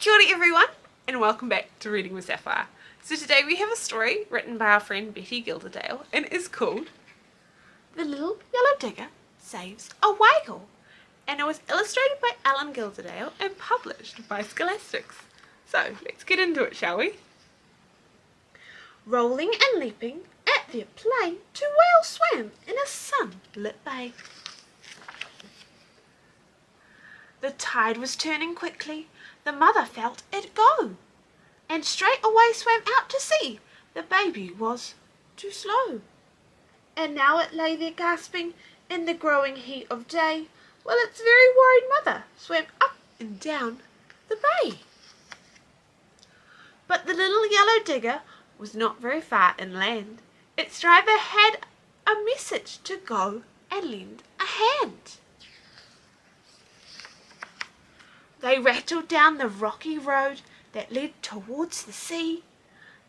Kia ora everyone, and welcome back to Reading with Sapphire. So today we have a story written by our friend Betty Gilderdale, and it is called The Little Yellow Digger Saves a Whale, and it was illustrated by Alan Gilderdale and published by Scholastic. So let's get into it, shall we? Rolling and leaping at their play, two whales swam in a sunlit bay. The tide was turning quickly, the mother felt it go, and straight away swam out to sea. The baby was too slow. And now it lay there gasping in the growing heat of day, while its very worried mother swam up and down the bay. But the little yellow digger was not very far inland. Its driver had a message to go and lend a hand. They rattled down the rocky road that led towards the sea.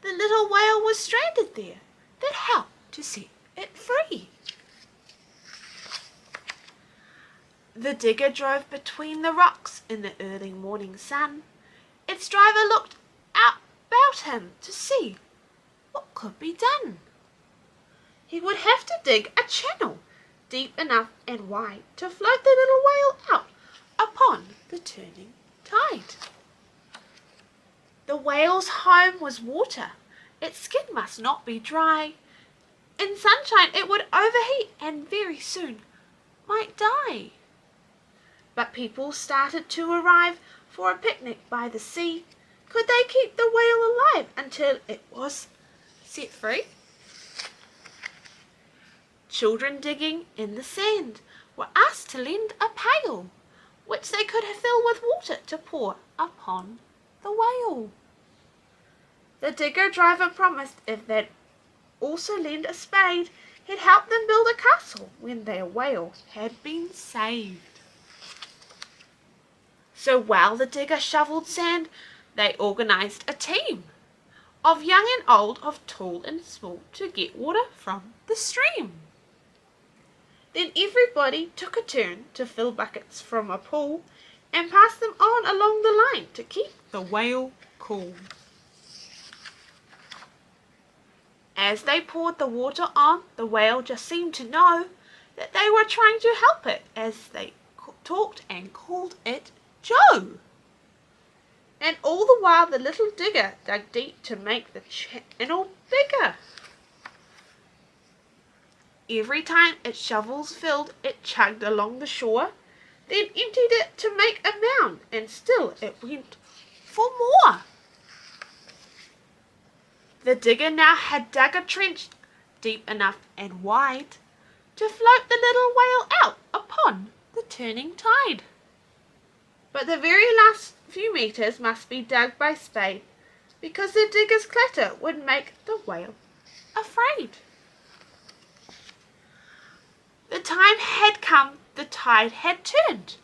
The little whale was stranded there, that helped to set it free. The digger drove between the rocks in the early morning sun. Its driver looked out about him to see what could be done. He would have to dig a channel deep enough and wide to float the little whale out upon the turning tide. The whale's home was water. Its skin must not be dry. In sunshine it would overheat and very soon might die. But people started to arrive for a picnic by the sea. Could they keep the whale alive until it was set free? Children digging in the sand were asked to lend a pail, which they could fill with water to pour upon the whale. The digger driver promised if they'd also lend a spade, he'd help them build a castle when their whale had been saved. So while the digger shoveled sand, they organized a team of young and old, of tall and small, to get water from the stream. Then everybody took a turn to fill buckets from a pool and pass them on along the line to keep the whale cool. As they poured the water on, the whale just seemed to know that they were trying to help it, as they talked and called it Joe. And all the while the little digger dug deep to make the channel bigger. Every time its shovels filled, it chugged along the shore, then emptied it to make a mound, and still it went for more. The digger now had dug a trench deep enough and wide to float the little whale out upon the turning tide. But the very last few meters must be dug by spade, because the digger's clatter would make the whale afraid. The time had come, the tide had turned.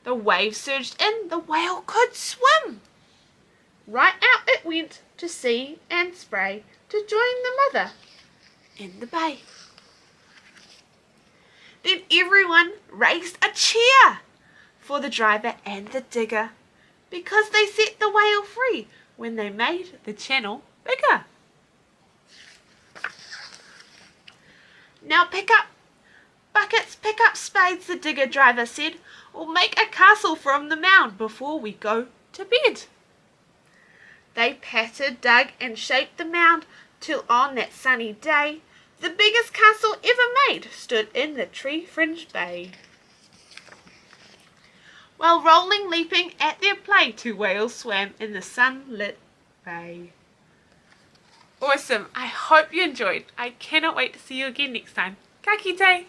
The waves surged in, the whale could swim. Right out it went to sea and spray, to join the mother in the bay. Then everyone raised a cheer for the driver and the digger, because they set the whale free when they made the channel bigger. Now pick up buckets, pick up spades, the digger driver said. We'll make a castle from the mound before we go to bed. They patted, dug and shaped the mound till on that sunny day the biggest castle ever made stood in the tree-fringed bay. While rolling, leaping at their play, two whales swam in the sunlit bay. Awesome! I hope you enjoyed. I cannot wait to see you again next time. Ka kite!